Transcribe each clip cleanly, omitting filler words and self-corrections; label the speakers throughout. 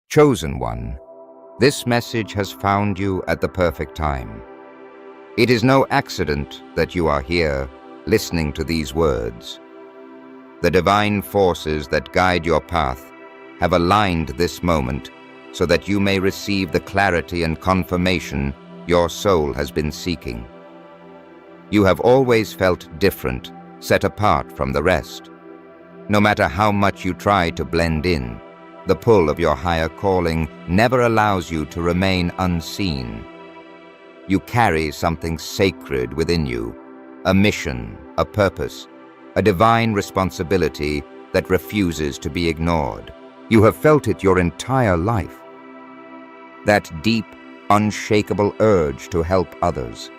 Speaker 1: Chosen one, this message has found you at the perfect time. It is no accident that you are here, listening to these words. The divine forces that guide your path have aligned this moment so that you may receive the clarity and confirmation your soul has been seeking. You have always felt different, set apart from the rest. No matter how much you try to blend in, the pull of your higher calling never allows you to remain unseen. You carry something sacred within you, a mission, a purpose, a divine responsibility that refuses to be ignored. You have felt it your entire life. That deep, unshakable urge to help others.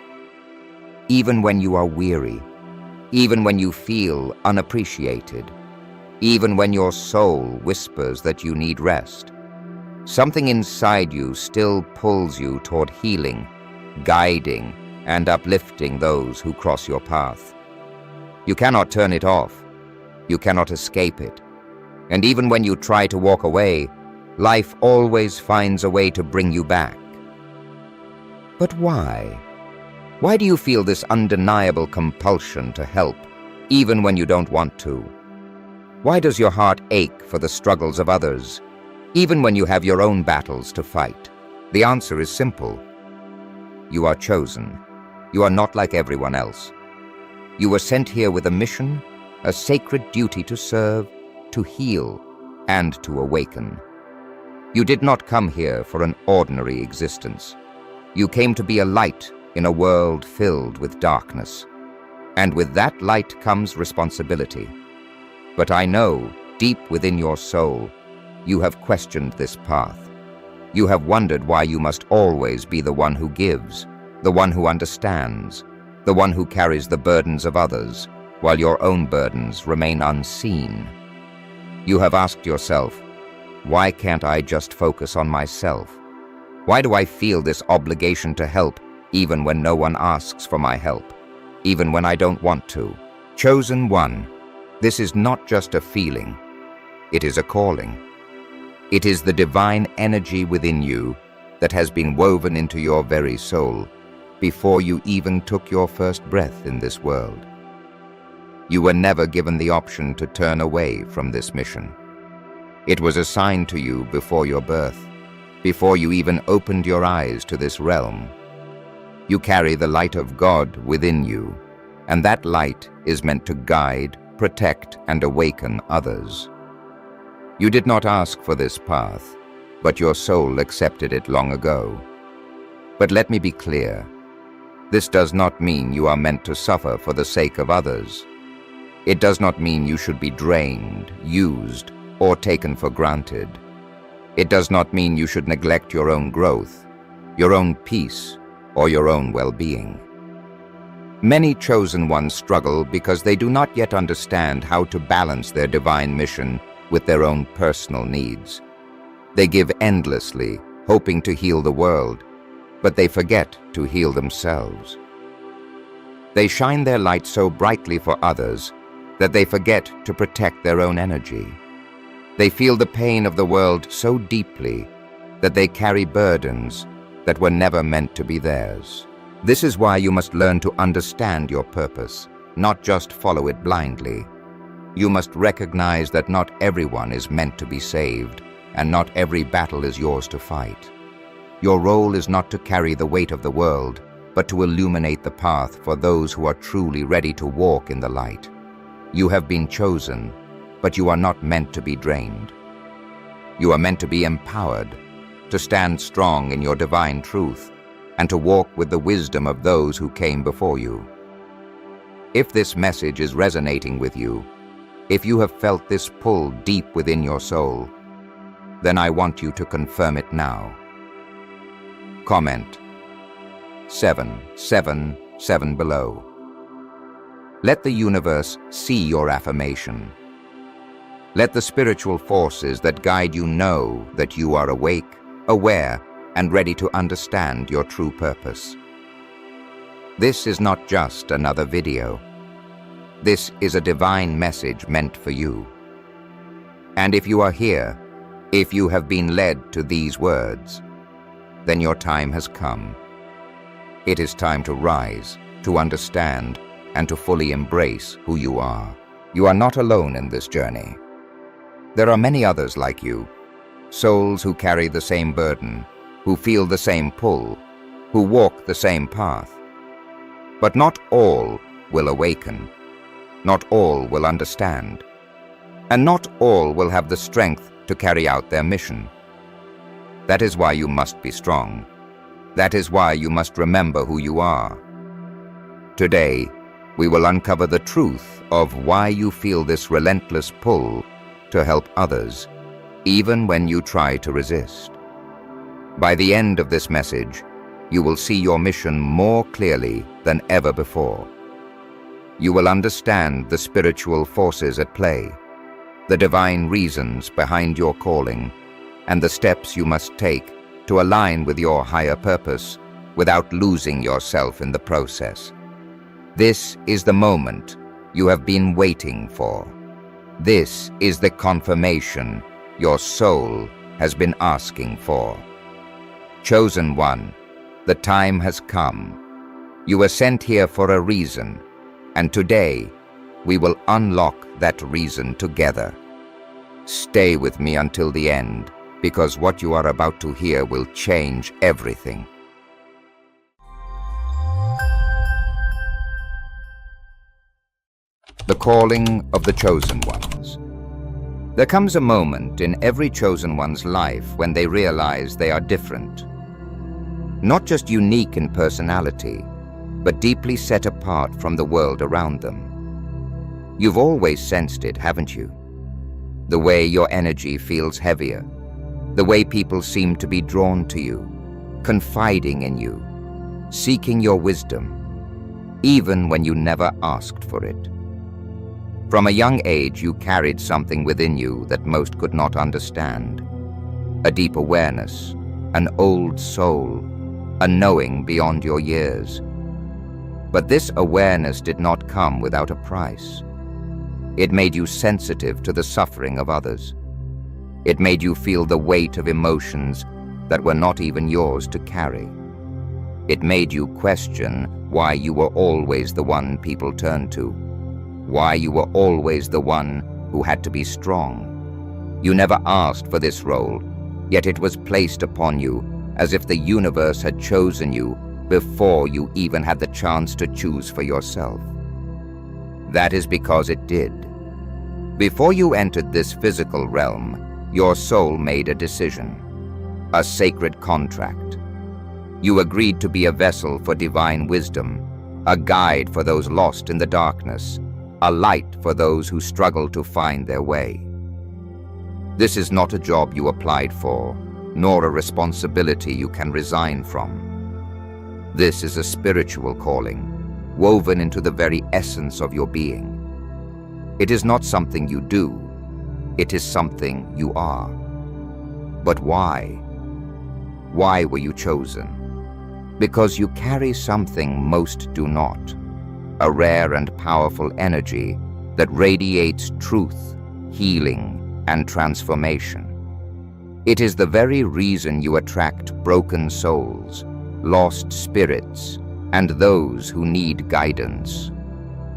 Speaker 1: Even when you are weary, even when you feel unappreciated, even when your soul whispers that you need rest, something inside you still pulls you toward healing, guiding, and uplifting those who cross your path. You cannot turn it off. You cannot escape it. And even when you try to walk away, life always finds a way to bring you back. But why? Why do you feel this undeniable compulsion to help, even when you don't want to? Why does your heart ache for the struggles of others, even when you have your own battles to fight? The answer is simple. You are chosen. You are not like everyone else. You were sent here with a mission, a sacred duty to serve, to heal, and to awaken. You did not come here for an ordinary existence. You came to be a light in a world filled with darkness. And with that light comes responsibility. But I know, deep within your soul, you have questioned this path. You have wondered why you must always be the one who gives, the one who understands, the one who carries the burdens of others, while your own burdens remain unseen. You have asked yourself, why can't I just focus on myself? Why do I feel this obligation to help even when no one asks for my help, even when I don't want to? Chosen one, this is not just a feeling, it is a calling. It is the divine energy within you that has been woven into your very soul before you even took your first breath in this world. You were never given the option to turn away from this mission. It was assigned to you before your birth, before you even opened your eyes to this realm. You carry the light of God within you, and that light is meant to guide, protect, and awaken others. You did not ask for this path, but your soul accepted it long ago. But let me be clear. This does not mean you are meant to suffer for the sake of others. It does not mean you should be drained, used, or taken for granted. It does not mean you should neglect your own growth, your own peace, or your own well-being. Many chosen ones struggle because they do not yet understand how to balance their divine mission with their own personal needs. They give endlessly, hoping to heal the world, but they forget to heal themselves. They shine their light so brightly for others that they forget to protect their own energy. They feel the pain of the world so deeply that they carry burdens that were never meant to be theirs. This is why you must learn to understand your purpose, not just follow it blindly. You must recognize that not everyone is meant to be saved, and not every battle is yours to fight. Your role is not to carry the weight of the world, but to illuminate the path for those who are truly ready to walk in the light. You have been chosen, but you are not meant to be drained. You are meant to be empowered, to stand strong in your divine truth, and to walk with the wisdom of those who came before you. If this message is resonating with you, if you have felt this pull deep within your soul, then I want you to confirm it now. Comment 777 below. Let the universe see your affirmation. Let the spiritual forces that guide you know that you are awake, aware, and ready to understand your true purpose. This is not just another video. This is a divine message meant for you. And if you are here, If you have been led to these words, then your time has come. It is time to rise, to understand, and to fully embrace who you are. You are not alone in this journey. There are many others like you, souls who carry the same burden, who feel the same pull, who walk the same path. But not all will awaken. Not all will understand. And not all will have the strength to carry out their mission. That is why you must be strong. That is why you must remember who you are. Today, we will uncover the truth of why you feel this relentless pull to help others, even when you try to resist. By the end of this message, you will see your mission more clearly than ever before. You will understand the spiritual forces at play, the divine reasons behind your calling, and the steps you must take to align with your higher purpose without losing yourself in the process. This is the moment you have been waiting for. This is the confirmation your soul has been asking for. Chosen one, the time has come. You were sent here for a reason, and today we will unlock that reason together. Stay with me until the end, because what you are about to hear will change everything. The calling of the chosen ones. There comes a moment in every chosen one's life when they realize they are different. Not just unique in personality, but deeply set apart from the world around them. You've always sensed it, haven't you? The way your energy feels heavier, the way people seem to be drawn to you, confiding in you, seeking your wisdom, even when you never asked for it. From a young age, you carried something within you that most could not understand. A deep awareness, an old soul, a knowing beyond your years. But this awareness did not come without a price. It made you sensitive to the suffering of others. It made you feel the weight of emotions that were not even yours to carry. It made you question why you were always the one people turned to, why you were always the one who had to be strong. You never asked for this role, yet it was placed upon you as if the universe had chosen you before you even had the chance to choose for yourself. That is because it did. Before you entered this physical realm, your soul made a decision, a sacred contract. You agreed to be a vessel for divine wisdom, a guide for those lost in the darkness, a light for those who struggle to find their way. This is not a job you applied for, nor a responsibility you can resign from. This is a spiritual calling, woven into the very essence of your being. It is not something you do, it is something you are. But why? Why were you chosen? Because you carry something most do not, a rare and powerful energy that radiates truth, healing, and transformation. It is the very reason you attract broken souls, lost spirits, and those who need guidance.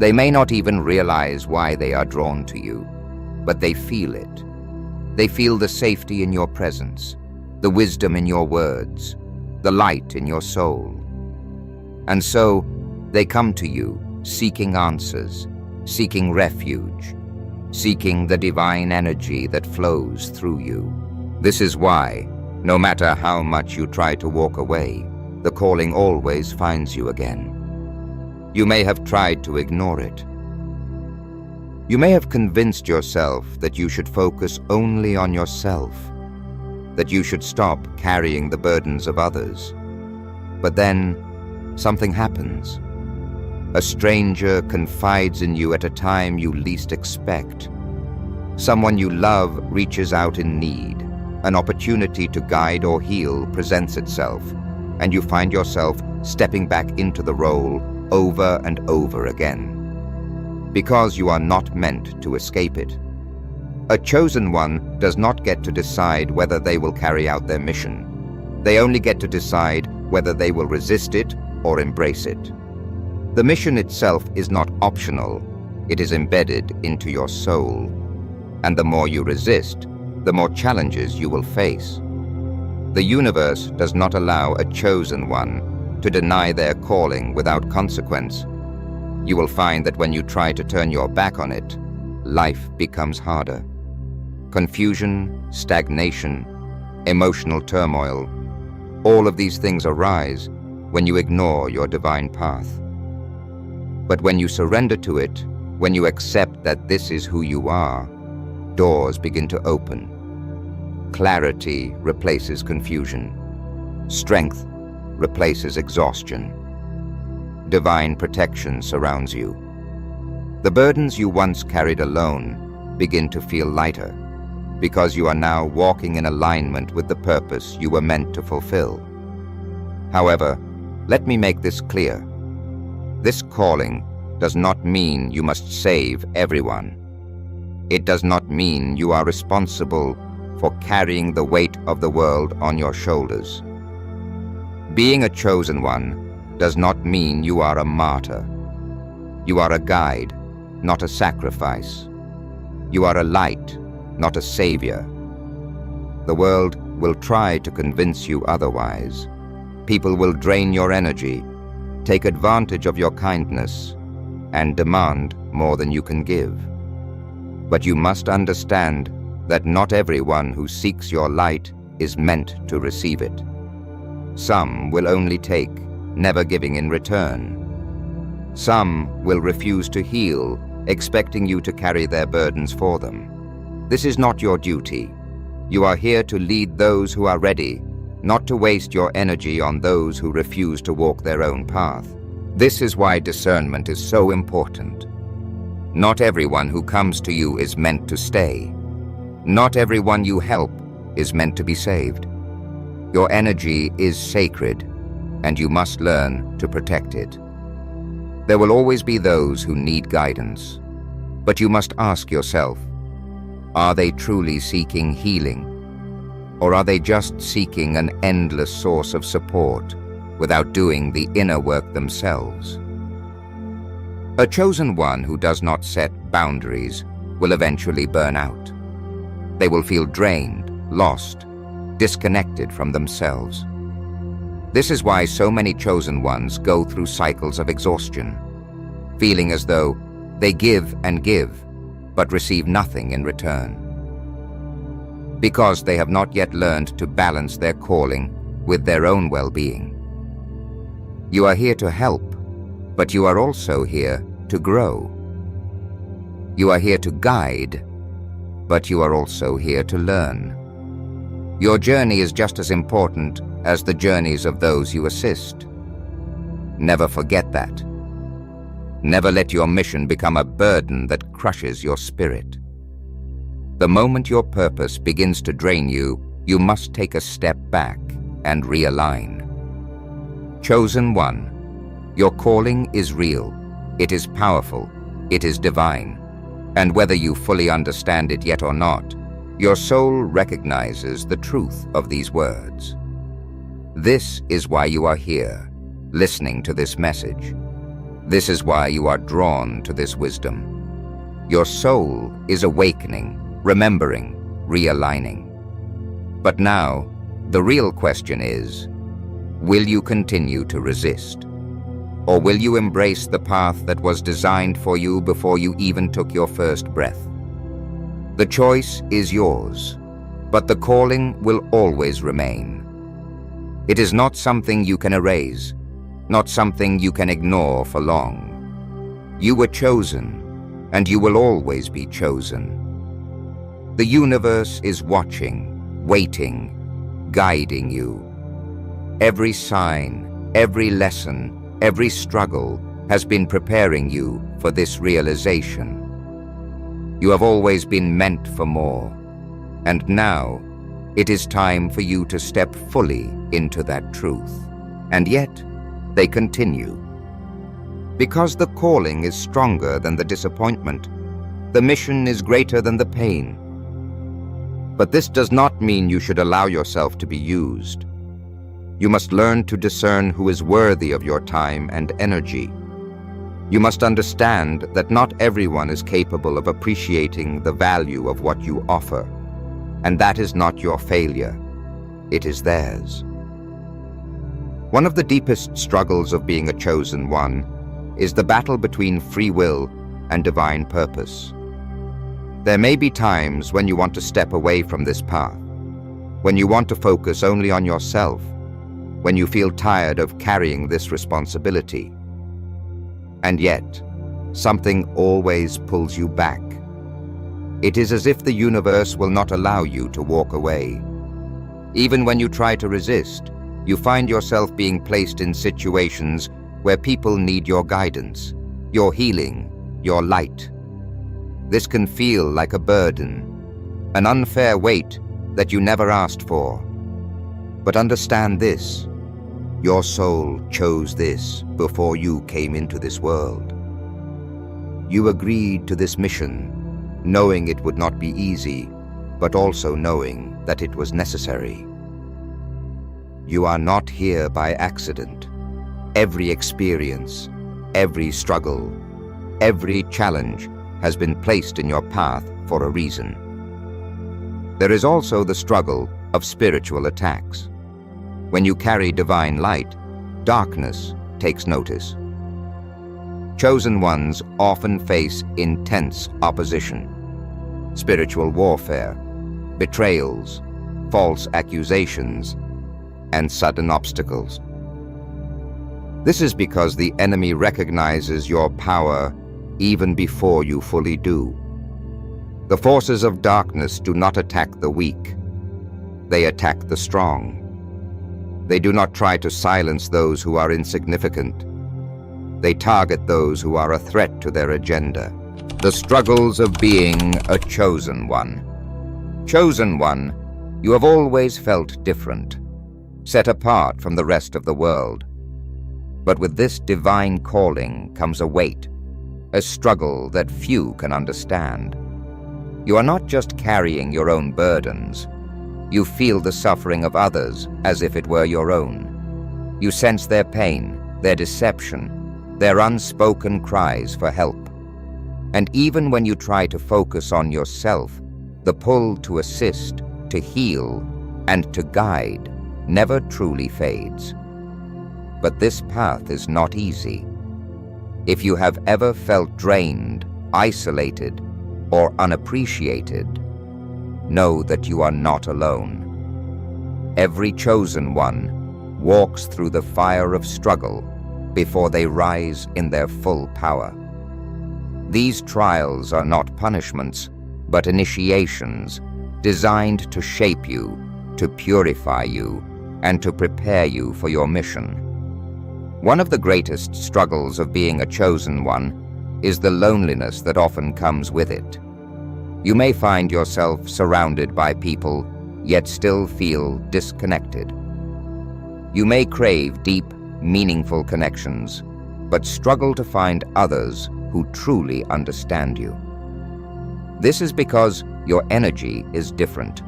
Speaker 1: They may not even realize why they are drawn to you, but they feel it. They feel the safety in your presence, the wisdom in your words, the light in your soul. And so, they come to you, seeking answers, seeking refuge, seeking the divine energy that flows through you. This is why, no matter how much you try to walk away, the calling always finds you again. You may have tried to ignore it. You may have convinced yourself that you should focus only on yourself, that you should stop carrying the burdens of others. But then, something happens. A stranger confides in you at a time you least expect. Someone you love reaches out in need. An opportunity to guide or heal presents itself, and you find yourself stepping back into the role over and over again. Because you are not meant to escape it. A chosen one does not get to decide whether they will carry out their mission. They only get to decide whether they will resist it or embrace it. The mission itself is not optional. It is embedded into your soul. And the more you resist, the more challenges you will face. The universe does not allow a chosen one to deny their calling without consequence. You will find that when you try to turn your back on it, life becomes harder. Confusion, stagnation, emotional turmoil, all of these things arise when you ignore your divine path. But when you surrender to it, when you accept that this is who you are, doors begin to open. Clarity replaces confusion. Strength replaces exhaustion. Divine protection surrounds you. The burdens you once carried alone begin to feel lighter, because you are now walking in alignment with the purpose you were meant to fulfill. However, let me make this clear. This calling does not mean you must save everyone. It does not mean you are responsible for carrying the weight of the world on your shoulders. Being a chosen one does not mean you are a martyr. You are a guide, not a sacrifice. You are a light, not a savior. The world will try to convince you otherwise. People will drain your energy, take advantage of your kindness, and demand more than you can give. But you must understand that not everyone who seeks your light is meant to receive it. Some will only take, never giving in return. Some will refuse to heal, expecting you to carry their burdens for them. This is not your duty. You are here to lead those who are ready, not to waste your energy on those who refuse to walk their own path. This is why discernment is so important. Not everyone who comes to you is meant to stay. Not everyone you help is meant to be saved. Your energy is sacred, and you must learn to protect it. There will always be those who need guidance, but you must ask yourself, are they truly seeking healing? Or are they just seeking an endless source of support without doing the inner work themselves? A chosen one who does not set boundaries will eventually burn out. They will feel drained, lost, disconnected from themselves. This is why so many chosen ones go through cycles of exhaustion, feeling as though they give and give, but receive nothing in return. Because they have not yet learned to balance their calling with their own well-being. You are here to help, but you are also here to grow. You are here to guide, but you are also here to learn. Your journey is just as important as the journeys of those you assist. Never forget that. Never let your mission become a burden that crushes your spirit. The moment your purpose begins to drain you, you must take a step back and realign. Chosen one, your calling is real, it is powerful, it is divine, and whether you fully understand it yet or not, your soul recognizes the truth of these words. This is why you are here, listening to this message. This is why you are drawn to this wisdom. Your soul is awakening, remembering, realigning. But now, the real question is, will you continue to resist? Or will you embrace the path that was designed for you before you even took your first breath? The choice is yours, but the calling will always remain. It is not something you can erase, not something you can ignore for long. You were chosen, and you will always be chosen. The universe is watching, waiting, guiding you. Every sign, every lesson, every struggle has been preparing you for this realization. You have always been meant for more, and now it is time for you to step fully into that truth. And yet, they continue. Because the calling is stronger than the disappointment, the mission is greater than the pain, But this does not mean you should allow yourself to be used. You must learn to discern who is worthy of your time and energy. You must understand that not everyone is capable of appreciating the value of what you offer, and that is not your failure. It is theirs. One of the deepest struggles of being a chosen one is the battle between free will and divine purpose. There may be times when you want to step away from this path, when you want to focus only on yourself, when you feel tired of carrying this responsibility. And yet, something always pulls you back. It is as if the universe will not allow you to walk away. Even when you try to resist, you find yourself being placed in situations where people need your guidance, your healing, your light. This can feel like a burden, an unfair weight that you never asked for. But understand this: your soul chose this before you came into this world. You agreed to this mission, knowing it would not be easy, but also knowing that it was necessary. You are not here by accident. Every experience, every struggle, every challenge has been placed in your path for a reason. There is also the struggle of spiritual attacks. When you carry divine light, darkness takes notice. Chosen ones often face intense opposition, spiritual warfare, betrayals, false accusations, and sudden obstacles. This is because the enemy recognizes your power even before you fully do. The forces of darkness do not attack the weak. They attack the strong. They do not try to silence those who are insignificant. They target those who are a threat to their agenda. The struggles of being a chosen one. Chosen one, you have always felt different, set apart from the rest of the world. But with this divine calling comes a weight, a struggle that few can understand. You are not just carrying your own burdens. You feel the suffering of others as if it were your own. You sense their pain, their deception, their unspoken cries for help. And even when you try to focus on yourself, the pull to assist, to heal, and to guide never truly fades. But this path is not easy. If you have ever felt drained, isolated, or unappreciated, know that you are not alone. Every chosen one walks through the fire of struggle before they rise in their full power. These trials are not punishments, but initiations designed to shape you, to purify you, and to prepare you for your mission. One of the greatest struggles of being a chosen one is the loneliness that often comes with it. You may find yourself surrounded by people, yet still feel disconnected. You may crave deep, meaningful connections, but struggle to find others who truly understand you. This is because your energy is different.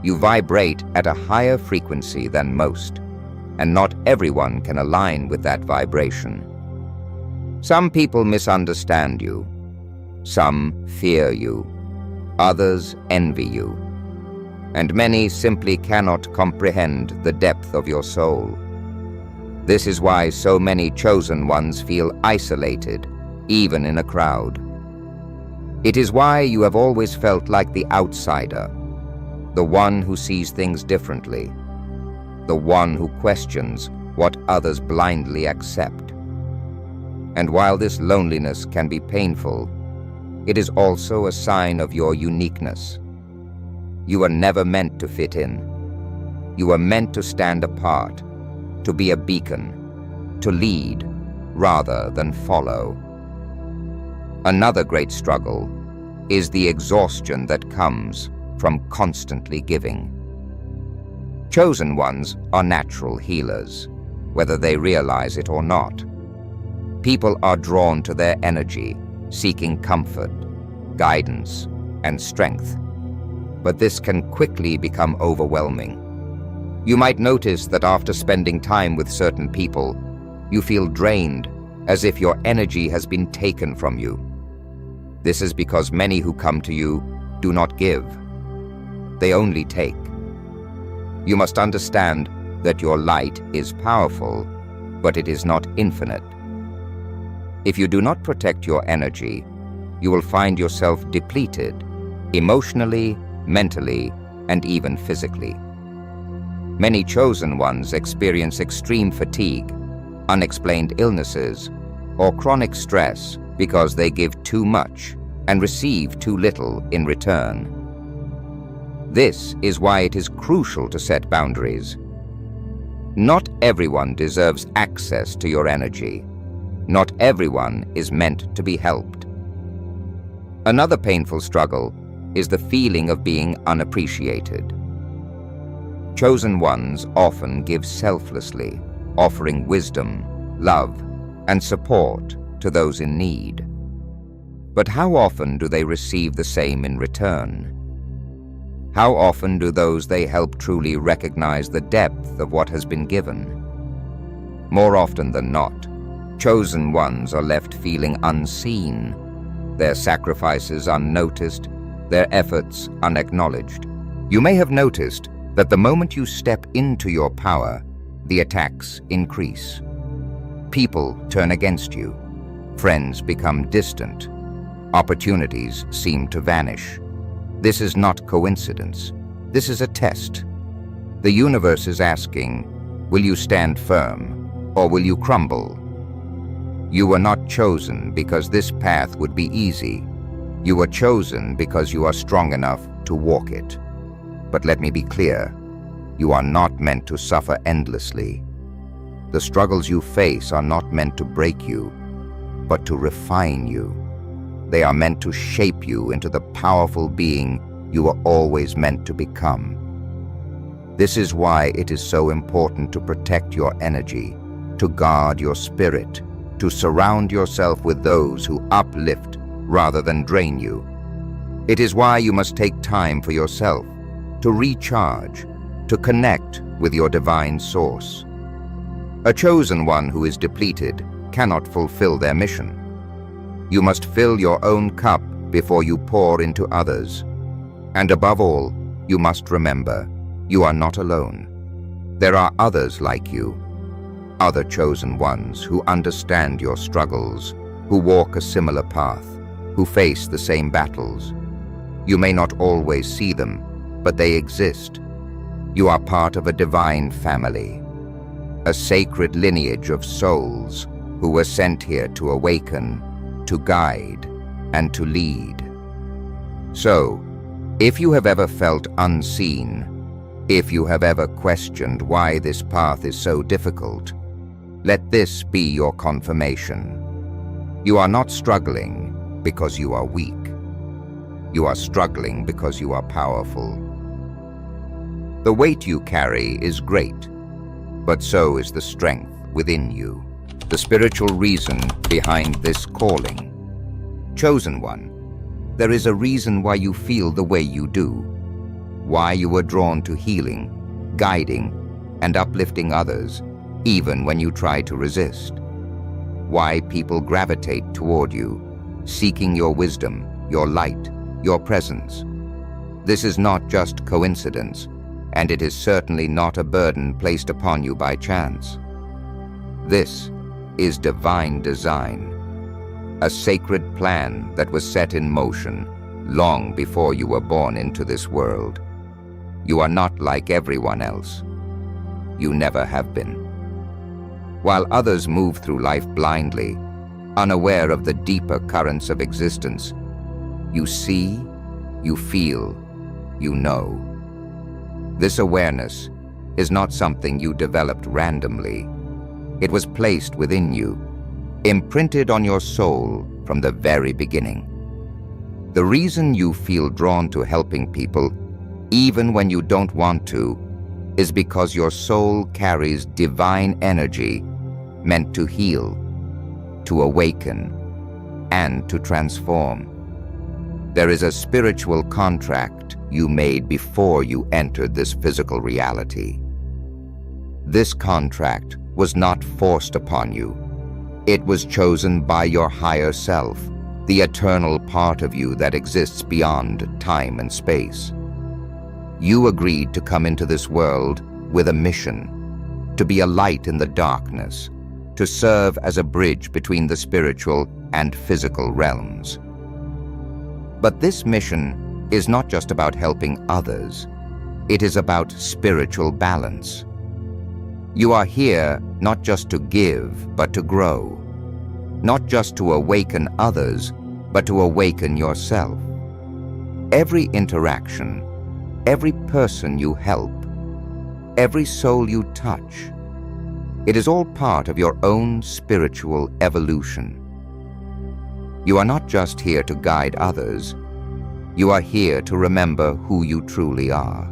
Speaker 1: You vibrate at a higher frequency than most, and not everyone can align with that vibration. Some people misunderstand you. Some fear you. Others envy you. And many simply cannot comprehend the depth of your soul. This is why so many chosen ones feel isolated, even in a crowd. It is why you have always felt like the outsider, the one who sees things differently, the one who questions what others blindly accept. And while this loneliness can be painful, it is also a sign of your uniqueness. You are never meant to fit in. You are meant to stand apart, to be a beacon, to lead rather than follow. Another great struggle is the exhaustion that comes from constantly giving. Chosen ones are natural healers, whether they realize it or not. People are drawn to their energy, seeking comfort, guidance, and strength. but this can quickly become overwhelming. You might notice that after spending time with certain people, you feel drained, as if your energy has been taken from you. This is because many who come to you do not give. They only take. You must understand that your light is powerful, but it is not infinite. If you do not protect your energy, you will find yourself depleted, emotionally, mentally, and even physically. Many chosen ones experience extreme fatigue, unexplained illnesses, or chronic stress because they give too much and receive too little in return. This is why it is crucial to set boundaries. Not everyone deserves access to your energy. Not everyone is meant to be helped. Another painful struggle is the feeling of being unappreciated. Chosen ones often give selflessly, offering wisdom, love, and support to those in need. But how often do they receive the same in return? How often do those they help truly recognize the depth of what has been given? More often than not, chosen ones are left feeling unseen, their sacrifices unnoticed, their efforts unacknowledged. You may have noticed that the moment you step into your power, the attacks increase. People turn against you. Friends become distant. Opportunities seem to vanish. This is not coincidence. This is a test. The universe is asking, will you stand firm or will you crumble? You were not chosen because this path would be easy. You were chosen because you are strong enough to walk it. But let me be clear, you are not meant to suffer endlessly. The struggles you face are not meant to break you, but to refine you. They are meant to shape you into the powerful being you were always meant to become. This is why it is so important to protect your energy, to guard your spirit, to surround yourself with those who uplift rather than drain you. It is why you must take time for yourself, to recharge, to connect with your divine source. A chosen one who is depleted cannot fulfill their mission. You must fill your own cup before you pour into others. And above all, you must remember, you are not alone. There are others like you, other chosen ones who understand your struggles, who walk a similar path, who face the same battles. You may not always see them, but they exist. You are part of a divine family, a sacred lineage of souls who were sent here to awaken, to guide, and to lead. So, if you have ever felt unseen, if you have ever questioned why this path is so difficult, let this be your confirmation. You are not struggling because you are weak. You are struggling because you are powerful. The weight you carry is great, but so is the strength within you, the spiritual reason behind this calling. Chosen one, there is a reason why you feel the way you do, why you were drawn to healing, guiding, and uplifting others, even when you try to resist. Why people gravitate toward you, seeking your wisdom, your light, your presence. This is not just coincidence, and it is certainly not a burden placed upon you by chance. This is divine design, a sacred plan that was set in motion long before you were born into this world. You are not like everyone else. You never have been. While others move through life blindly, unaware of the deeper currents of existence, you see, you feel, you know. This awareness is not something you developed randomly. It was placed within you, imprinted on your soul from the very beginning. The reason you feel drawn to helping people, even when you don't want to, is because your soul carries divine energy meant to heal, to awaken, and to transform. There is a spiritual contract you made before you entered this physical reality. This contract was not forced upon you. It was chosen by your higher self, the eternal part of you that exists beyond time and space. You agreed to come into this world with a mission, to be a light in the darkness, to serve as a bridge between the spiritual and physical realms. But this mission is not just about helping others. It is about spiritual balance. You are here not just to give, but to grow. Not just to awaken others, but to awaken yourself. Every interaction, every person you help, every soul you touch, it is all part of your own spiritual evolution. You are not just here to guide others. You are here to remember who you truly are.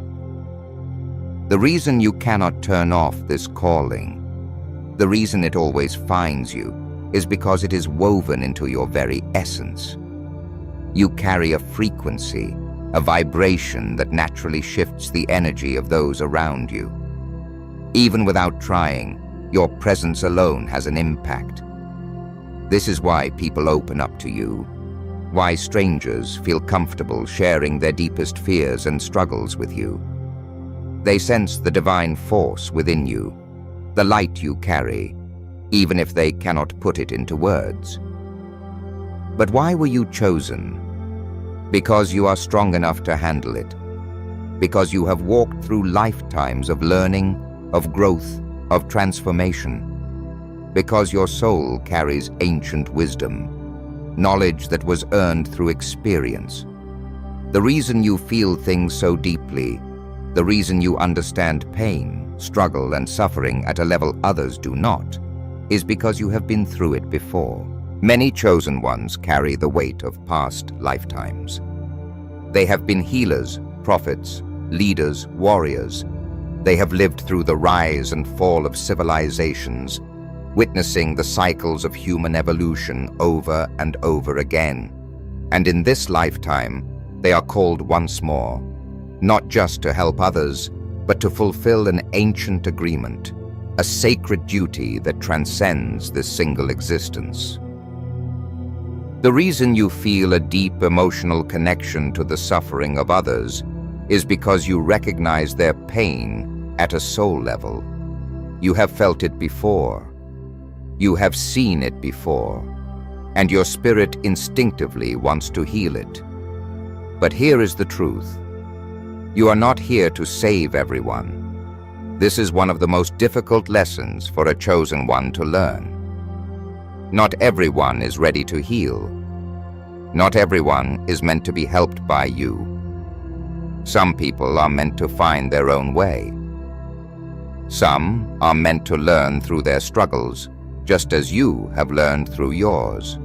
Speaker 1: The reason you cannot turn off this calling, the reason it always finds you, is because it is woven into your very essence. You carry a frequency, a vibration that naturally shifts the energy of those around you. Even without trying, your presence alone has an impact. This is why people open up to you, why strangers feel comfortable sharing their deepest fears and struggles with you. They sense the divine force within you, the light you carry, even if they cannot put it into words. But why were you chosen? Because you are strong enough to handle it. Because you have walked through lifetimes of learning, of growth, of transformation. Because your soul carries ancient wisdom, knowledge that was earned through experience. The reason you feel things so deeply, the reason you understand pain, struggle, and suffering at a level others do not, is because you have been through it before. Many chosen ones carry the weight of past lifetimes. They have been healers, prophets, leaders, warriors. They have lived through the rise and fall of civilizations, witnessing the cycles of human evolution over and over again. And in this lifetime, they are called once more, not just to help others, but to fulfill an ancient agreement, a sacred duty that transcends this single existence. The reason you feel a deep emotional connection to the suffering of others is because you recognize their pain at a soul level. You have felt it before. You have seen it before, and your spirit instinctively wants to heal it. But here is the truth. You are not here to save everyone. This is one of the most difficult lessons for a chosen one to learn. Not everyone is ready to heal. Not everyone is meant to be helped by you. Some people are meant to find their own way. Some are meant to learn through their struggles, just as you have learned through yours.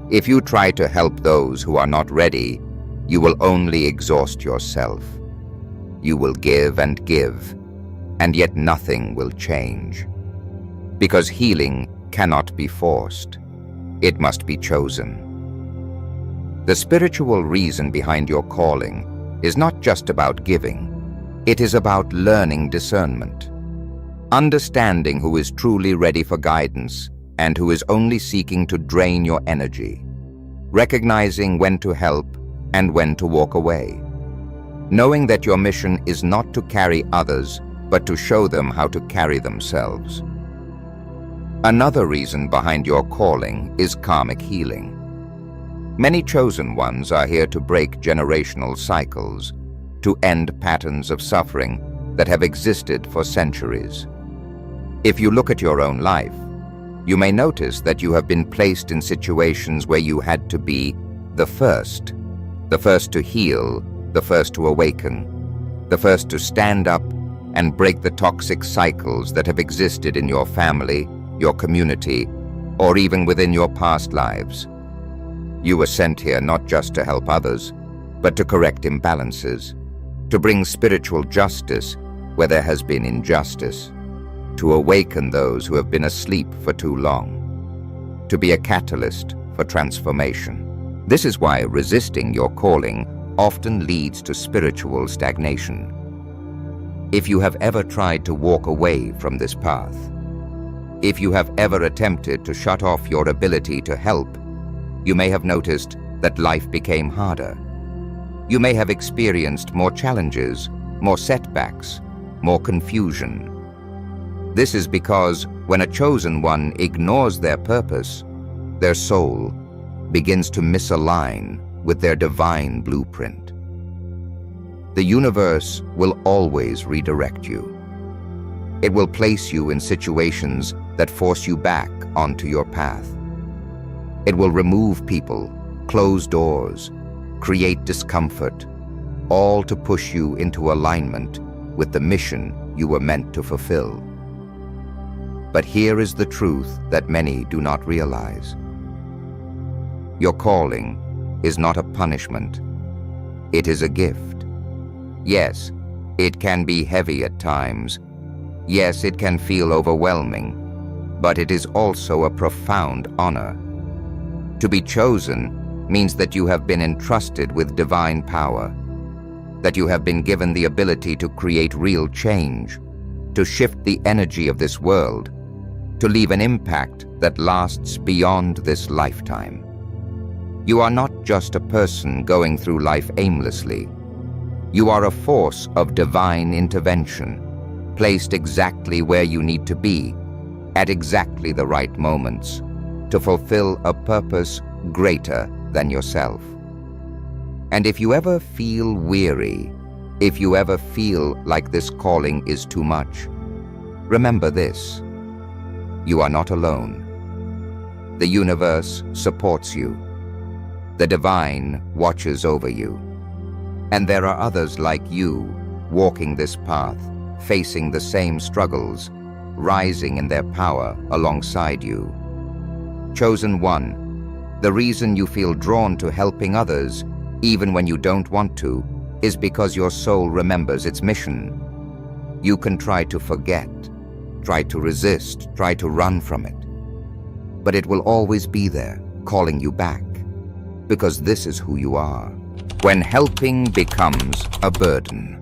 Speaker 1: If you try to help those who are not ready, you will only exhaust yourself. You will give, and yet nothing will change. Because healing cannot be forced. It must be chosen. The spiritual reason behind your calling is not just about giving. It is about learning discernment. Understanding who is truly ready for guidance and who is only seeking to drain your energy. Recognizing when to help and when to walk away. Knowing that your mission is not to carry others, but to show them how to carry themselves. Another reason behind your calling is karmic healing. Many chosen ones are here to break generational cycles, to end patterns of suffering that have existed for centuries. If you look at your own life, you may notice that you have been placed in situations where you had to be the first to heal, the first to awaken, the first to stand up and break the toxic cycles that have existed in your family, your community, or even within your past lives. You were sent here not just to help others, but to correct imbalances, to bring spiritual justice where there has been injustice, to awaken those who have been asleep for too long, to be a catalyst for transformation. This is why resisting your calling often leads to spiritual stagnation. If you have ever tried to walk away from this path, if you have ever attempted to shut off your ability to help, you may have noticed that life became harder. You may have experienced more challenges, more setbacks, more confusion. This is because when a chosen one ignores their purpose, their soul begins to misalign with their divine blueprint. The universe will always redirect you. It will place you in situations that force you back onto your path. It will remove people, close doors, create discomfort, all to push you into alignment with the mission you were meant to fulfill. But here is the truth that many do not realize. Your calling is not a punishment. It is a gift. Yes, it can be heavy at times. Yes, it can feel overwhelming, but it is also a profound honor. To be chosen means that you have been entrusted with divine power, that you have been given the ability to create real change, to shift the energy of this world, to leave an impact that lasts beyond this lifetime. You are not just a person going through life aimlessly. You are a force of divine intervention, placed exactly where you need to be, at exactly the right moments, to fulfill a purpose greater than yourself. And if you ever feel weary, if you ever feel like this calling is too much, remember this: you are not alone. The universe supports you. The divine watches over you. And there are others like you, walking this path, facing the same struggles, rising in their power alongside you. Chosen one, the reason you feel drawn to helping others, even when you don't want to, is because your soul remembers its mission. You can try to forget, try to resist, try to run from it, but it will always be there, calling you back, because this is who you are. When helping becomes a burden.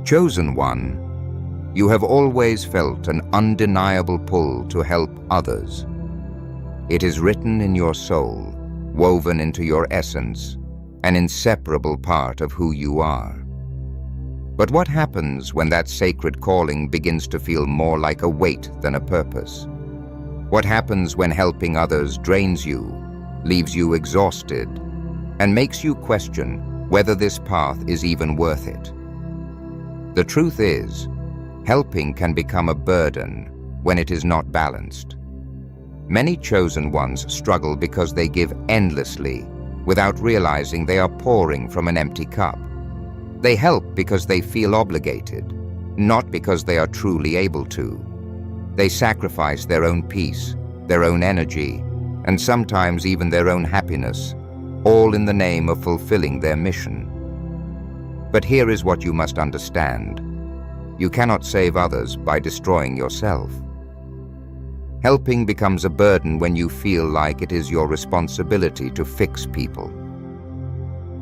Speaker 1: Chosen one, you have always felt an undeniable pull to help others. It is written in your soul, woven into your essence, an inseparable part of who you are. But what happens when that sacred calling begins to feel more like a weight than a purpose? What happens when helping others drains you, leaves you exhausted, and makes you question whether this path is even worth it? The truth is, helping can become a burden when it is not balanced. Many chosen ones struggle because they give endlessly without realizing they are pouring from an empty cup. They help because they feel obligated, not because they are truly able to. They sacrifice their own peace, their own energy, and sometimes even their own happiness, all in the name of fulfilling their mission. But here is what you must understand. You cannot save others by destroying yourself. Helping becomes a burden when you feel like it is your responsibility to fix people,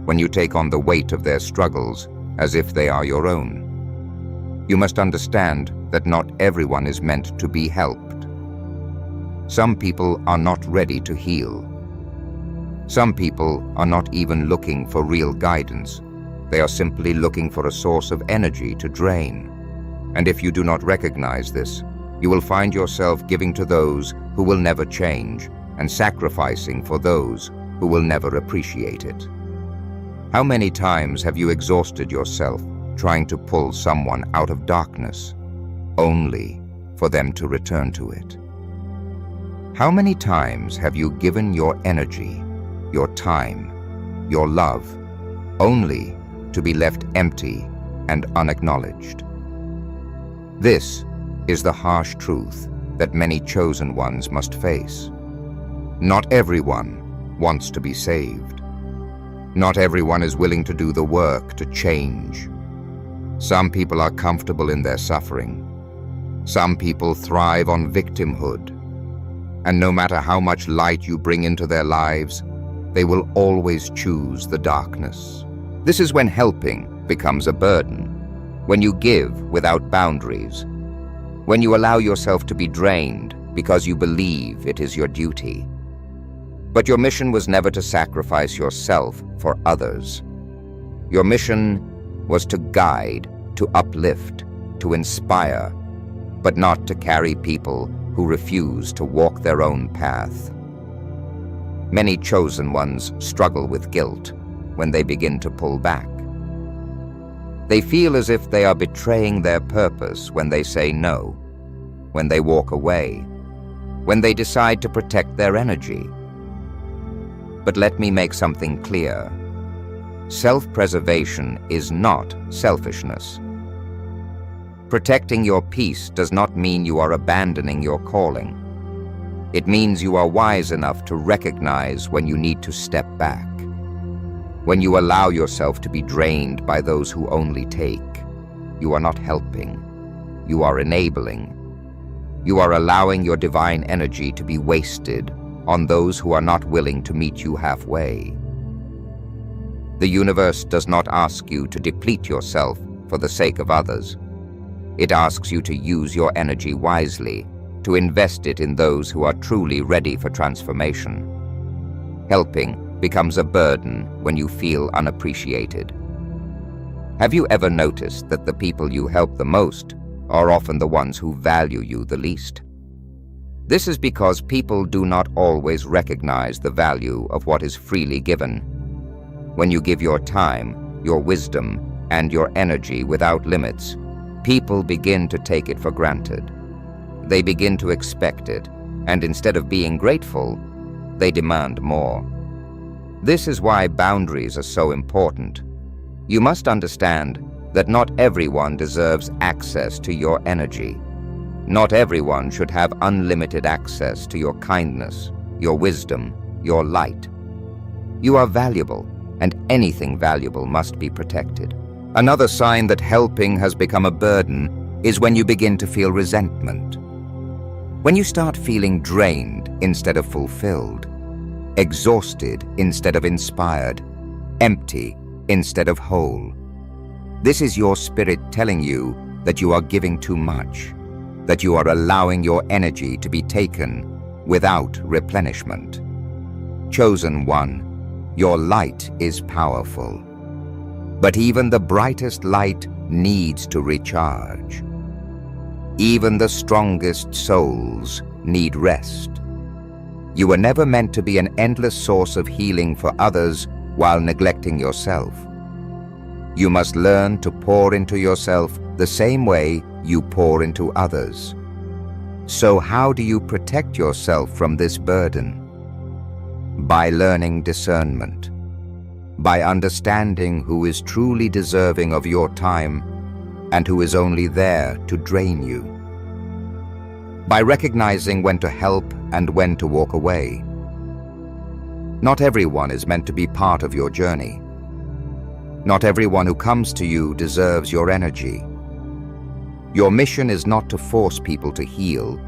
Speaker 1: when you take on the weight of their struggles as if they are your own. You must understand that not everyone is meant to be helped. Some people are not ready to heal. Some people are not even looking for real guidance. They are simply looking for a source of energy to drain. And if you do not recognize this, you will find yourself giving to those who will never change and sacrificing for those who will never appreciate it. How many times have you exhausted yourself trying to pull someone out of darkness, only for them to return to it? How many times have you given your energy, your time, your love, only to be left empty and unacknowledged? This is the harsh truth that many chosen ones must face. Not everyone wants to be saved. Not everyone is willing to do the work to change. Some people are comfortable in their suffering. Some people thrive on victimhood. And no matter how much light you bring into their lives, they will always choose the darkness. This is when helping becomes a burden, when you give without boundaries, when you allow yourself to be drained because you believe it is your duty. But your mission was never to sacrifice yourself for others. Your mission was to guide, to uplift, to inspire, but not to carry people who refuse to walk their own path. Many chosen ones struggle with guilt when they begin to pull back. They feel as if they are betraying their purpose when they say no, when they walk away, when they decide to protect their energy. But let me make something clear. Self-preservation is not selfishness. Protecting your peace does not mean you are abandoning your calling. It means you are wise enough to recognize when you need to step back. When you allow yourself to be drained by those who only take, you are not helping. You are enabling. You are allowing your divine energy to be wasted on those who are not willing to meet you halfway. The universe does not ask you to deplete yourself for the sake of others. It asks you to use your energy wisely, to invest it in those who are truly ready for transformation. Helping becomes a burden when you feel unappreciated. Have you ever noticed that the people you help the most are often the ones who value you the least? This is because people do not always recognize the value of what is freely given. When you give your time, your wisdom, and your energy without limits, people begin to take it for granted. They begin to expect it, and instead of being grateful, they demand more. This is why boundaries are so important. You must understand that not everyone deserves access to your energy. Not everyone should have unlimited access to your kindness, your wisdom, your light. You are valuable, and anything valuable must be protected. Another sign that helping has become a burden is when you begin to feel resentment. When you start feeling drained instead of fulfilled, exhausted instead of inspired, empty instead of whole. This is your spirit telling you that you are giving too much, that you are allowing your energy to be taken without replenishment. Chosen one, your light is powerful. But even the brightest light needs to recharge. Even the strongest souls need rest. You were never meant to be an endless source of healing for others while neglecting yourself. You must learn to pour into yourself the same way you pour into others. So how do you protect yourself from this burden? By learning discernment. By understanding who is truly deserving of your time and who is only there to drain you. By recognizing when to help and when to walk away. Not everyone is meant to be part of your journey. Not everyone who comes to you deserves your energy. Your mission is not to force people to heal.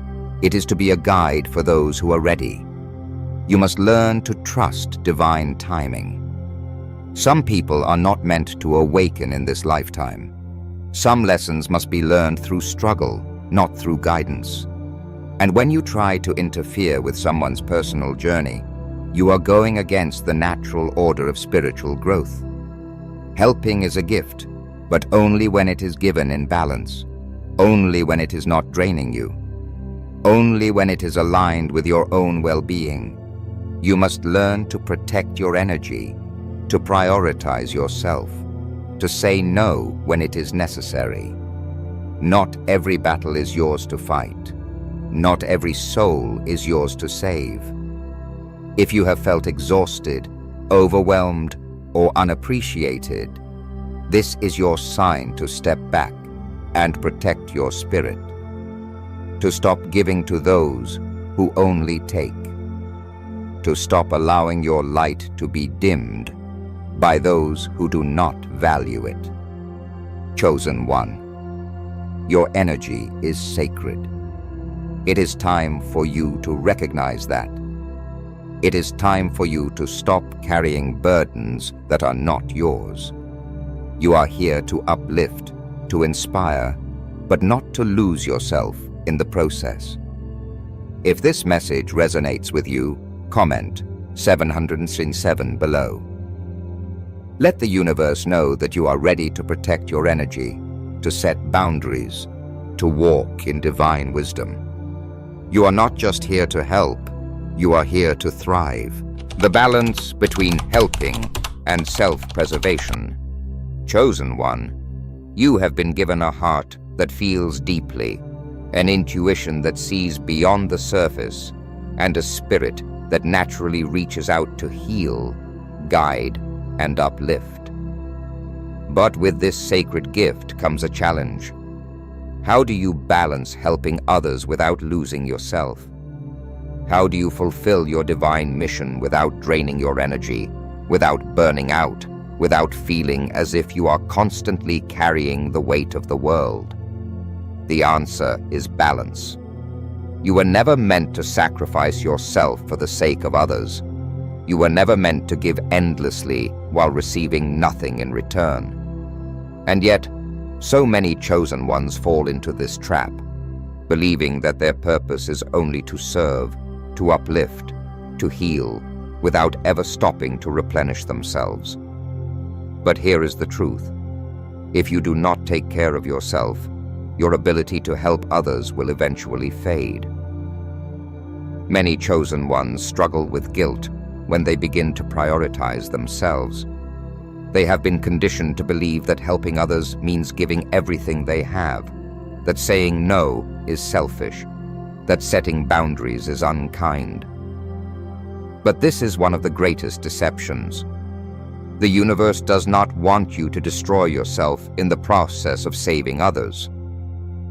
Speaker 1: It is to be a guide for those who are ready. You must learn to trust divine timing. Some people are not meant to awaken in this lifetime. Some lessons must be learned through struggle, not through guidance. And when you try to interfere with someone's personal journey, you are going against the natural order of spiritual growth. Helping is a gift, but only when it is given in balance, only when it is not draining you, only when it is aligned with your own well-being. You must learn to protect your energy, to prioritize yourself, to say no when it is necessary. Not every battle is yours to fight. Not every soul is yours to save. If you have felt exhausted, overwhelmed, or unappreciated, this is your sign to step back and protect your spirit. To stop giving to those who only take. To stop allowing your light to be dimmed by those who do not value it. Chosen one, your energy is sacred. It is time for you to recognize that. It is time for you to stop carrying burdens that are not yours. You are here to uplift, to inspire, but not to lose yourself in the process. If this message resonates with you, comment 707 below. Let the universe know that you are ready to protect your energy, to set boundaries, to walk in divine wisdom. You are not just here to help, you are here to thrive. The balance between helping and self-preservation. Chosen one, you have been given a heart that feels deeply, an intuition that sees beyond the surface, and a spirit that naturally reaches out to heal, guide, and uplift. But with this sacred gift comes a challenge. How do you balance helping others without losing yourself? How do you fulfill your divine mission without draining your energy, without burning out, without feeling as if you are constantly carrying the weight of the world? The answer is balance. You were never meant to sacrifice yourself for the sake of others. You were never meant to give endlessly while receiving nothing in return. And yet, so many chosen ones fall into this trap, believing that their purpose is only to serve, to uplift, to heal, without ever stopping to replenish themselves. But here is the truth. If you do not take care of yourself, your ability to help others will eventually fade. Many chosen ones struggle with guilt when they begin to prioritize themselves. They have been conditioned to believe that helping others means giving everything they have, that saying no is selfish, that setting boundaries is unkind. But this is one of the greatest deceptions. The universe does not want you to destroy yourself in the process of saving others.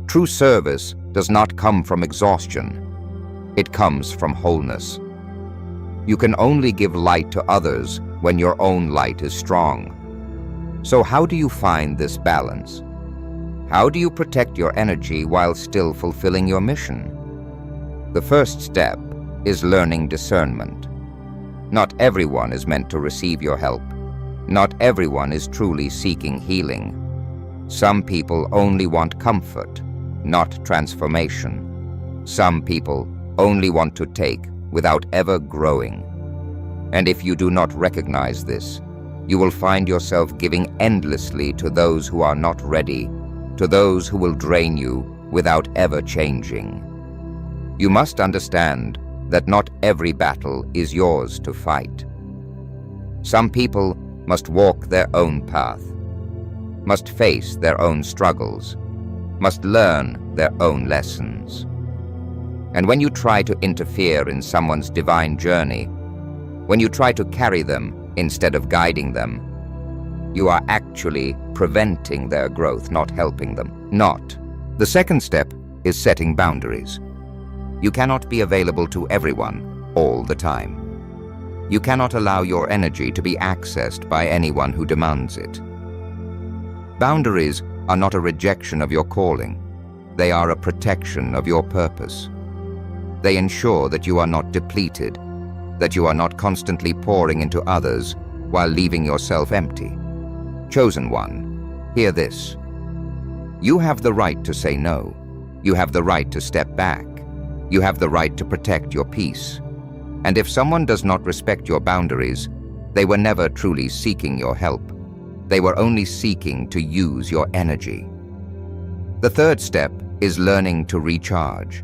Speaker 1: True service does not come from exhaustion. It comes from wholeness. You can only give light to others when your own light is strong. So how do you find this balance? How do you protect your energy while still fulfilling your mission? The first step is learning discernment. Not everyone is meant to receive your help. Not everyone is truly seeking healing. Some people only want comfort, not transformation. Some people only want to take without ever growing. And if you do not recognize this, you will find yourself giving endlessly to those who are not ready, to those who will drain you without ever changing. You must understand that not every battle is yours to fight. Some people must walk their own path, must face their own struggles, must learn their own lessons. And when you try to interfere in someone's divine journey, when you try to carry them instead of guiding them, you are actually preventing their growth, not helping them. Not. The second step is setting boundaries. You cannot be available to everyone all the time. You cannot allow your energy to be accessed by anyone who demands it. Boundaries are not a rejection of your calling. They are a protection of your purpose. They ensure that you are not depleted, that you are not constantly pouring into others while leaving yourself empty. Chosen one, hear this. You have the right to say no. You have the right to step back. You have the right to protect your peace. And if someone does not respect your boundaries, they were never truly seeking your help. They were only seeking to use your energy. The third step is learning to recharge.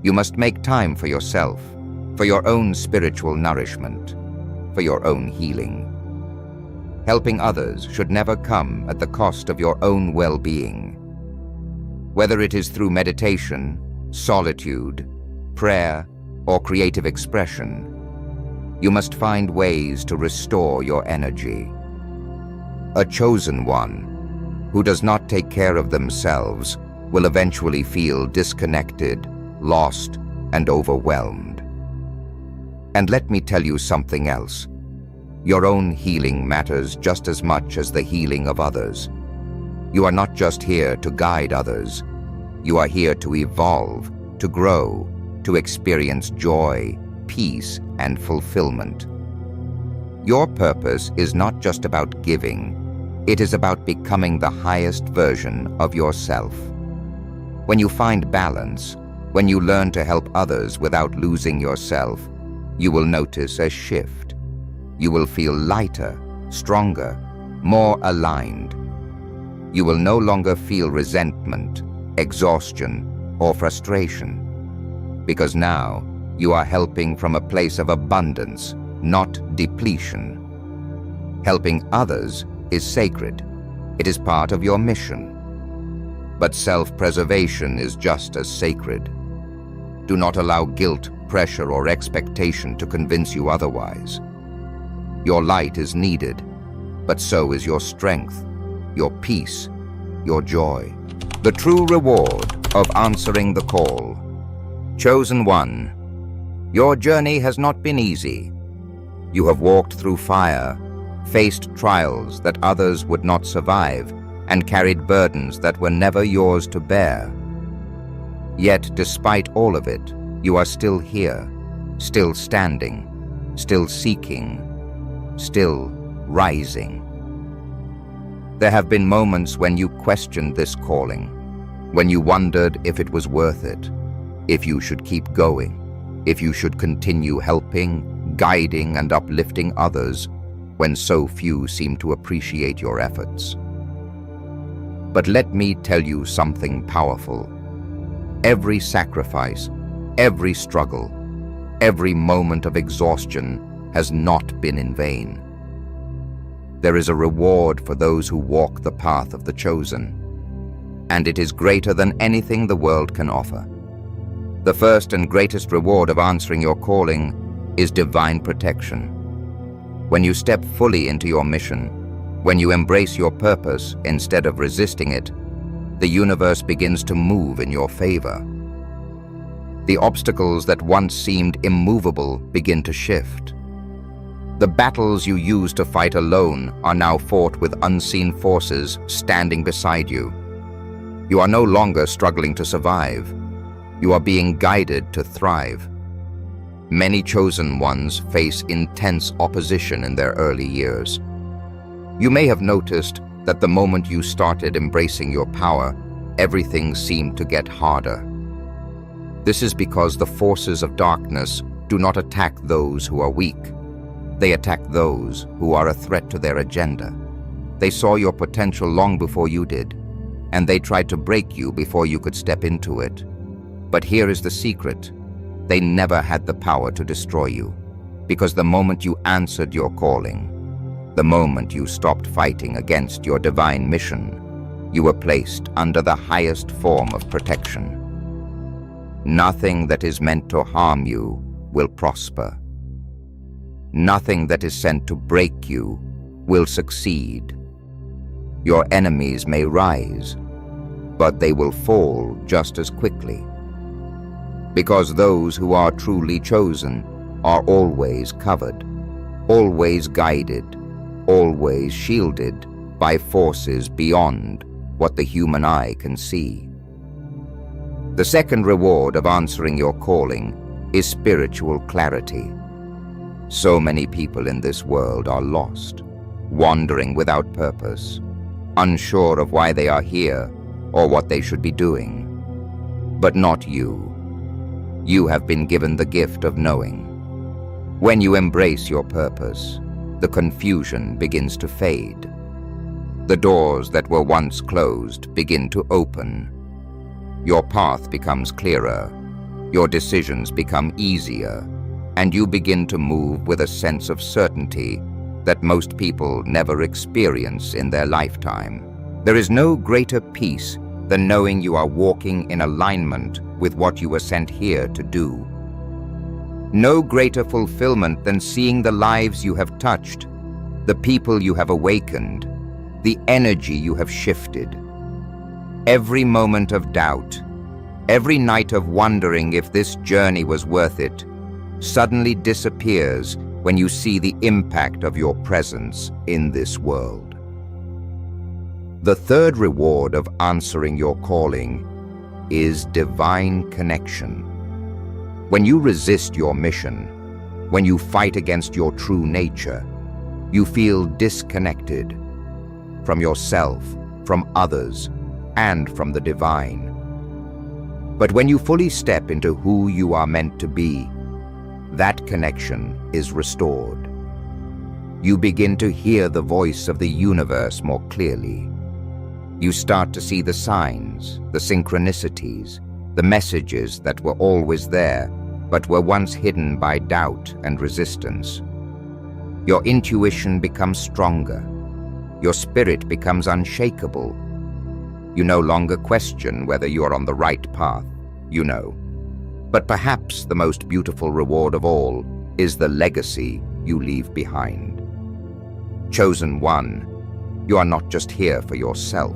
Speaker 1: You must make time for yourself, for your own spiritual nourishment, for your own healing. Helping others should never come at the cost of your own well-being. Whether it is through meditation, solitude, prayer, or creative expression, you must find ways to restore your energy. A chosen one who does not take care of themselves will eventually feel disconnected, lost, and overwhelmed. And let me tell you something else. Your own healing matters just as much as the healing of others. You are not just here to guide others. You are here to evolve, to grow, to experience joy, peace and fulfillment. Your purpose is not just about giving, it is about becoming the highest version of yourself. When you find balance, when you learn to help others without losing yourself, you will notice a shift. You will feel lighter, stronger, more aligned. You will no longer feel resentment, exhaustion, or frustration, because now you are helping from a place of abundance, not depletion. Helping others is sacred. It is part of your mission. But self-preservation is just as sacred. Do not allow guilt, pressure, or expectation to convince you otherwise. Your light is needed, but so is your strength, your peace, your joy. The true reward of answering the call. Chosen one, your journey has not been easy. You have walked through fire, faced trials that others would not survive, and carried burdens that were never yours to bear. Yet, despite all of it, you are still here, still standing, still seeking, still rising. There have been moments when you questioned this calling, when you wondered if it was worth it, if you should keep going, if you should continue helping, guiding, and uplifting others when so few seem to appreciate your efforts. But let me tell you something powerful. Every sacrifice, every struggle, every moment of exhaustion has not been in vain. There is a reward for those who walk the path of the chosen, and it is greater than anything the world can offer. The first and greatest reward of answering your calling is divine protection. When you step fully into your mission, when you embrace your purpose instead of resisting it, the universe begins to move in your favor. The obstacles that once seemed immovable begin to shift. The battles you used to fight alone are now fought with unseen forces standing beside you. You are no longer struggling to survive. You are being guided to thrive. Many chosen ones face intense opposition in their early years. You may have noticed that the moment you started embracing your power, everything seemed to get harder. This is because the forces of darkness do not attack those who are weak. They attack those who are a threat to their agenda. They saw your potential long before you did, and they tried to break you before you could step into it. But here is the secret. They never had the power to destroy you, because the moment you answered your calling, the moment you stopped fighting against your divine mission, you were placed under the highest form of protection. Nothing that is meant to harm you will prosper. Nothing that is sent to break you will succeed. Your enemies may rise, but they will fall just as quickly. Because those who are truly chosen are always covered, always guided, always shielded by forces beyond what the human eye can see. The second reward of answering your calling is spiritual clarity. So many people in this world are lost, wandering without purpose, unsure of why they are here or what they should be doing. But not you. You have been given the gift of knowing. When you embrace your purpose, the confusion begins to fade. The doors that were once closed begin to open. Your path becomes clearer, your decisions become easier, and you begin to move with a sense of certainty that most people never experience in their lifetime. There is no greater peace than knowing you are walking in alignment with what you were sent here to do. No greater fulfillment than seeing the lives you have touched, the people you have awakened, the energy you have shifted. Every moment of doubt, every night of wondering if this journey was worth it, suddenly disappears when you see the impact of your presence in this world. The third reward of answering your calling is divine connection. When you resist your mission, when you fight against your true nature, you feel disconnected from yourself, from others, and from the divine. But when you fully step into who you are meant to be, that connection is restored. You begin to hear the voice of the universe more clearly. You start to see the signs, the synchronicities, the messages that were always there, but were once hidden by doubt and resistance. Your intuition becomes stronger. Your spirit becomes unshakable. You no longer question whether you are on the right path, you know. But perhaps the most beautiful reward of all is the legacy you leave behind. Chosen One, you are not just here for yourself.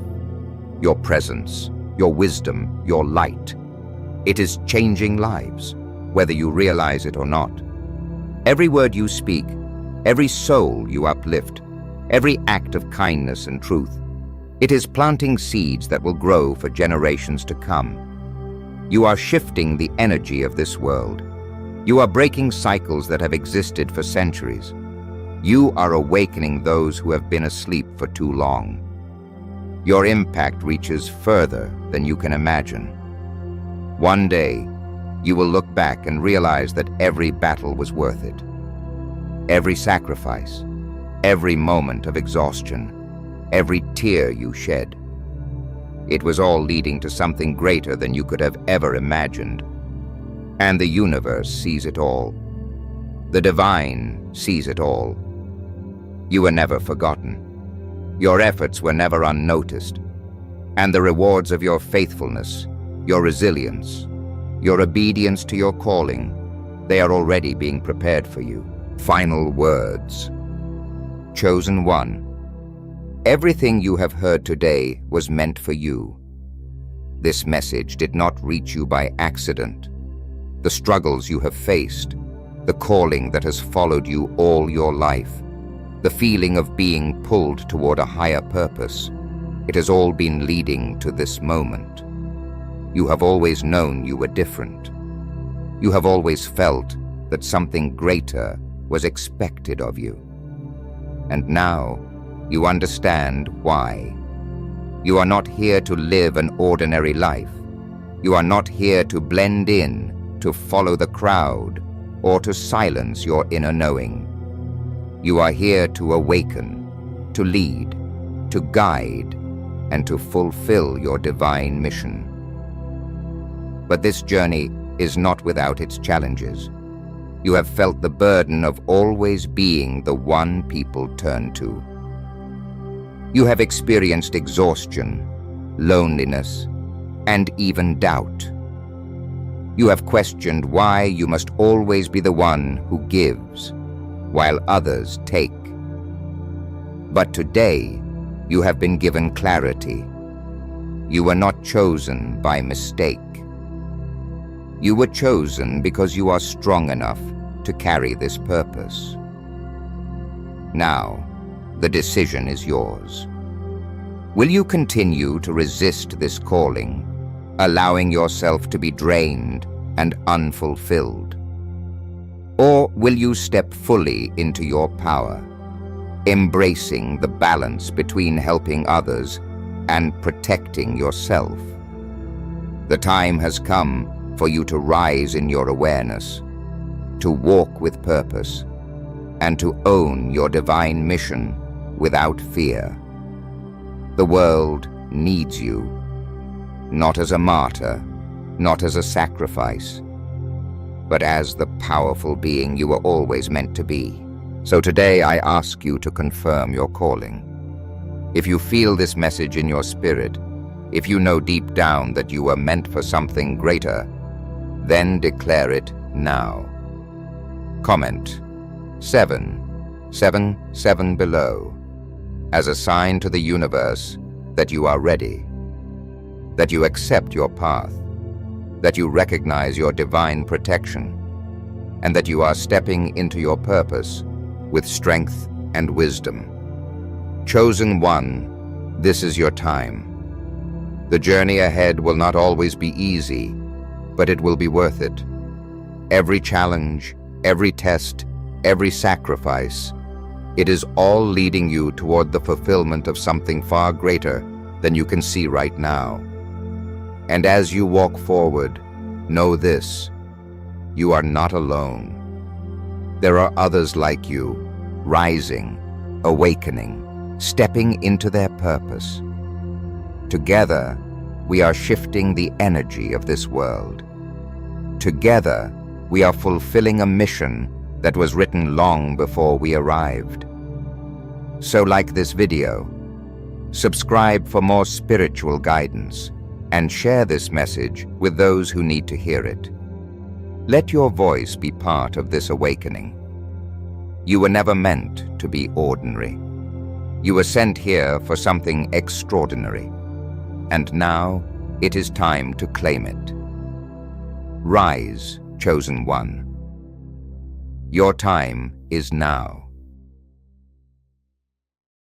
Speaker 1: Your presence, your wisdom, your light. It is changing lives, whether you realize it or not. Every word you speak, every soul you uplift, every act of kindness and truth, it is planting seeds that will grow for generations to come. You are shifting the energy of this world. You are breaking cycles that have existed for centuries. You are awakening those who have been asleep for too long. Your impact reaches further than you can imagine. One day, you will look back and realize that every battle was worth it. Every sacrifice, every moment of exhaustion, every tear you shed. It was all leading to something greater than you could have ever imagined. And the universe sees it all. The divine sees it all. You were never forgotten. Your efforts were never unnoticed. And the rewards of your faithfulness, your resilience, your obedience to your calling, they are already being prepared for you. Final words. Chosen One, everything you have heard today was meant for you. This message did not reach you by accident. The struggles you have faced, the calling that has followed you all your life, the feeling of being pulled toward a higher purpose, it has all been leading to this moment. You have always known you were different. You have always felt that something greater was expected of you. And now, you understand why. You are not here to live an ordinary life. You are not here to blend in, to follow the crowd, or to silence your inner knowing. You are here to awaken, to lead, to guide, and to fulfill your divine mission. But this journey is not without its challenges. You have felt the burden of always being the one people turn to. You have experienced exhaustion, loneliness, and even doubt. You have questioned why you must always be the one who gives, while others take. But today, you have been given clarity. You were not chosen by mistake. You were chosen because you are strong enough to carry this purpose. Now, the decision is yours. Will you continue to resist this calling, allowing yourself to be drained and unfulfilled? Or will you step fully into your power, embracing the balance between helping others and protecting yourself? The time has come for you to rise in your awareness, to walk with purpose, and to own your divine mission without fear. The world needs you, not as a martyr, not as a sacrifice, but as the powerful being you were always meant to be. So today I ask you to confirm your calling. If you feel this message in your spirit, if you know deep down that you were meant for something greater, then declare it now. Comment 777 below as a sign to the universe that you are ready, that you accept your path, that you recognize your divine protection, and that you are stepping into your purpose with strength and wisdom. Chosen One, this is your time. The journey ahead will not always be easy, but it will be worth it. Every challenge, every test, every sacrifice, it is all leading you toward the fulfillment of something far greater than you can see right now. And as you walk forward, know this: you are not alone. There are others like you, rising, awakening, stepping into their purpose. Together, we are shifting the energy of this world. Together, we are fulfilling a mission that was written long before we arrived. So like this video, subscribe for more spiritual guidance, and share this message with those who need to hear it. Let your voice be part of this awakening. You were never meant to be ordinary. You were sent here for something extraordinary. And now, it is time to claim it. Rise, chosen one. Your time is now.